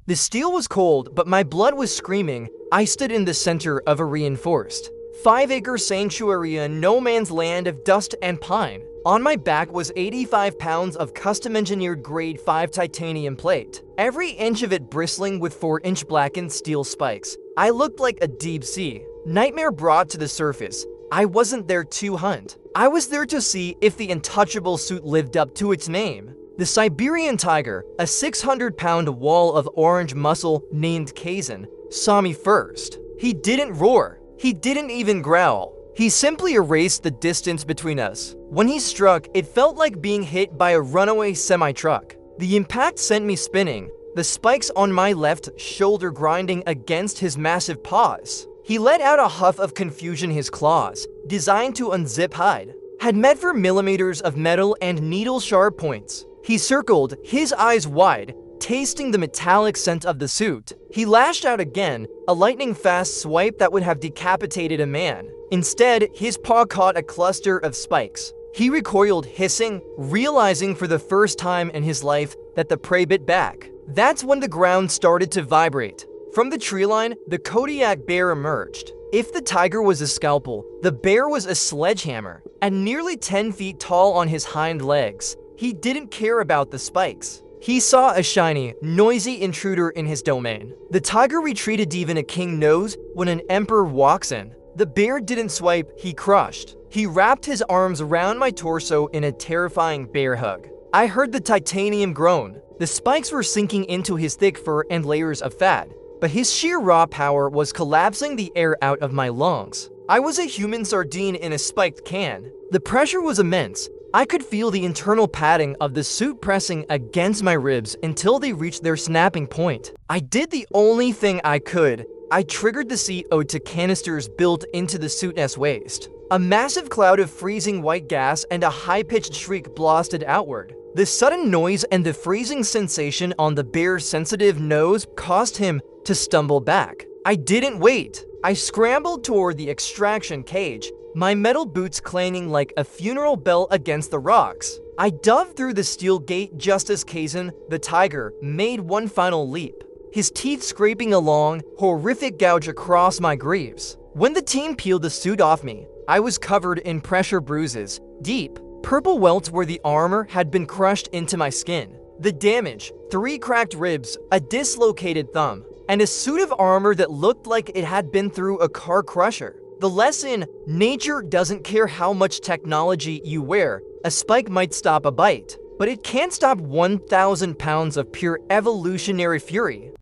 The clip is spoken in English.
The steel was cold, but my blood was screaming. I stood in the center of a reinforced 5-acre sanctuary, a no man's land of dust and pine. On my back was 85 pounds of custom-engineered grade 5 titanium plate, every inch of it bristling with 4-inch blackened steel spikes. I looked like a deep sea nightmare brought to the surface. I wasn't there to hunt. I was there to see if the Untouchable Suit lived up to its name. The Siberian Tiger, a 600-pound wall of orange muscle named Kazan, saw me first. He didn't roar. He didn't even growl. He simply erased the distance between us. When he struck, it felt like being hit by a runaway semi-truck. The impact sent me spinning, the spikes on my left shoulder grinding against his massive paws. He let out a huff of confusion. His claws, designed to unzip hide, had met for millimeters of metal and needle-sharp points. He circled, his eyes wide, tasting the metallic scent of the suit. He lashed out again, a lightning-fast swipe that would have decapitated a man. Instead, his paw caught a cluster of spikes. He recoiled, hissing, realizing for the first time in his life that the prey bit back. That's when the ground started to vibrate. From the tree line, the Kodiak bear emerged. If the tiger was a scalpel, the bear was a sledgehammer. At nearly 10 feet tall on his hind legs, he didn't care about the spikes. He saw a shiny, noisy intruder in his domain. The tiger retreated. Even a king knows when an emperor walks in. The bear didn't swipe, he crushed. He wrapped his arms around my torso in a terrifying bear hug. I heard the titanium groan. The spikes were sinking into his thick fur and layers of fat, but his sheer raw power was collapsing the air out of my lungs. I was a human sardine in a spiked can. The pressure was immense. I could feel the internal padding of the suit pressing against my ribs until they reached their snapping point. I did the only thing I could. I triggered the CO2 canisters built into the suit's waist. A massive cloud of freezing white gas and a high-pitched shriek blasted outward. The sudden noise and the freezing sensation on the bear's sensitive nose caused him to stumble back. I didn't wait. I scrambled toward the extraction cage, my metal boots clanging like a funeral bell against the rocks. I dove through the steel gate just as Kazan, the tiger, made one final leap, his teeth scraping a long, horrific gouge across my greaves. When the team peeled the suit off me, I was covered in pressure bruises, deep, purple welts where the armor had been crushed into my skin. The damage, 3 cracked ribs, a dislocated thumb, and a suit of armor that looked like it had been through a car crusher. The lesson: nature doesn't care how much technology you wear. A spike might stop a bite, but it can't stop 1,000 pounds of pure evolutionary fury.